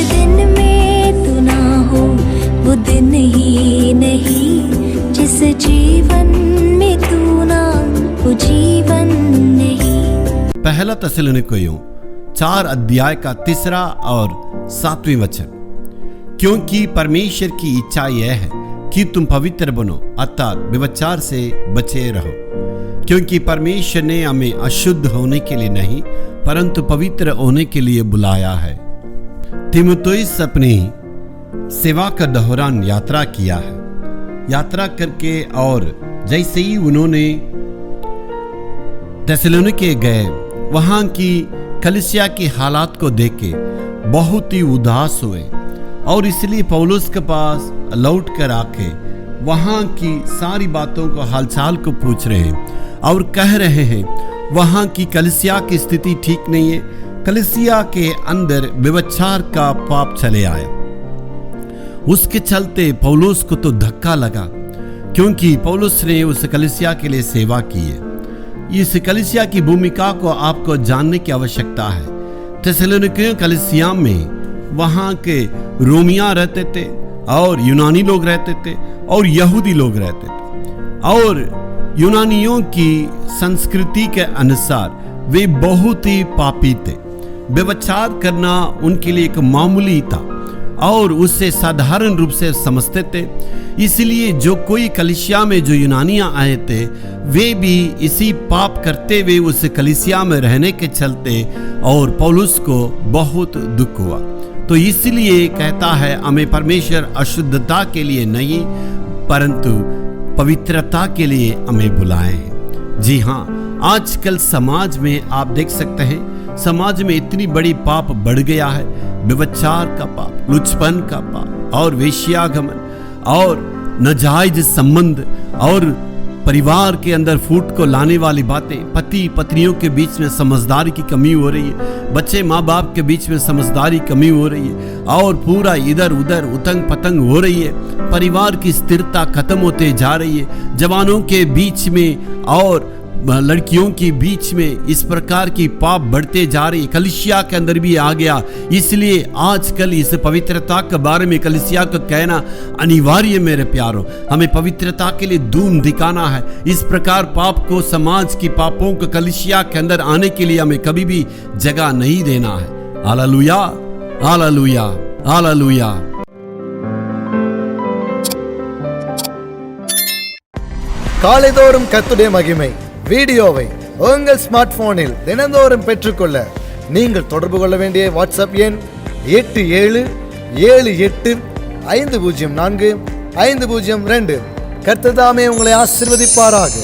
दिन में तू ना हो वो दिन ही नहीं, जिस जीवन में तू ना वो जीवन नहीं। पहला थिस्सलुनीकियों 4 अध्याय का 3 और 7वें वचन। क्योंकि परमेश्वर की इच्छा यह है कि तुम पवित्र बनो, अर्थात व्यभिचार से बचे रहो, क्योंकि परमेश्वर ने हमें अशुद्ध होने के लिए नहीं परंतु पवित्र होने के लिए बुलाया है। तीमुथियुस अपनी सेवा का दौरान यात्रा किया है। यात्रा करके और जैसे ही उन्होंने थिस्सलुनीके गए, वहां की कलीसिया की हालात को देखे बहुत ही उदास हुए और इसलिए पौलुस के पास लौट कर आके वहां की सारी बातों को हालचाल को पूछ रहे हैं और कह रहे हैं वहां की कलीसिया की स्थिति ठीक नहीं है। कलीसिया के अंदर व्यभिचार का पाप चले आया। उसके चलते पौलुस को तो धक्का लगा, क्योंकि पौलुस ने उस कलीसिया के लिए सेवा की है। इस कलीसिया की भूमिका को आपको जानने की आवश्यकता है। थिस्सलुनीके कलीसिया में वहां के रोमिया रहते थे और यूनानी लोग रहते थे और यहूदी लोग रहते थे, और यूनानियों की संस्कृति के अनुसार वे बहुत ही पापी थे। व्यभिचार करना उनके लिए एक मामूली था और उससे साधारण रूप से समझते थे। इसलिए जो कोई कलीसिया में जो यूनानियां आए थे वे भी इसी पाप करते हुए उस कलीसिया में रहने के चलते और पौलुस को बहुत दुख हुआ। तो इसलिए कहता है हमें परमेश्वर अशुद्धता के लिए नहीं परंतु पवित्रता के लिए हमें बुलाए हैं। जी हाँ, आजकल समाज में आप देख सकते हैं, समाज में इतनी बड़ी पाप बढ़ गया है। व्यभिचार का पाप, लुचपन का पाप और वेश्यागमन और नाजायज संबंध और परिवार के अंदर फूट को लाने वाली बातें, पति पत्नियों के बीच में समझदारी की कमी हो रही है, बच्चे माँ बाप के बीच में समझदारी कमी हो रही है और पूरा इधर उधर उतंग पतंग हो रही है। परिवार की स्थिरता खत्म होते जा रही है। जवानों के बीच में और लड़कियों के बीच में इस प्रकार की पाप बढ़ते जा रही, कलीसिया के अंदर भी आ गया। इसलिए आजकल इस पवित्रता के बारे में कलीसिया को कहना अनिवार्य। मेरे प्यारों, हमें पवित्रता के लिए धूम दिखाना है। इस प्रकार पाप को, समाज की पापों को कलीसिया के अंदर आने के लिए हमें कभी भी जगह नहीं देना है। Hallelujah, hallelujah, hallelujah. காலைதோறும் கர்த்தருடைய மகிமை வீடியோவை உங்கள் ஸ்மார்ட் போனில் தினந்தோறும் பெற்றுக்கொள்ள நீங்கள் தொடர்பு கொள்ள வேண்டிய வாட்ஸ்அப் எண் 8778504502. கர்த்தர் தாமே உங்களை ஆசீர்வதிப்பாராக.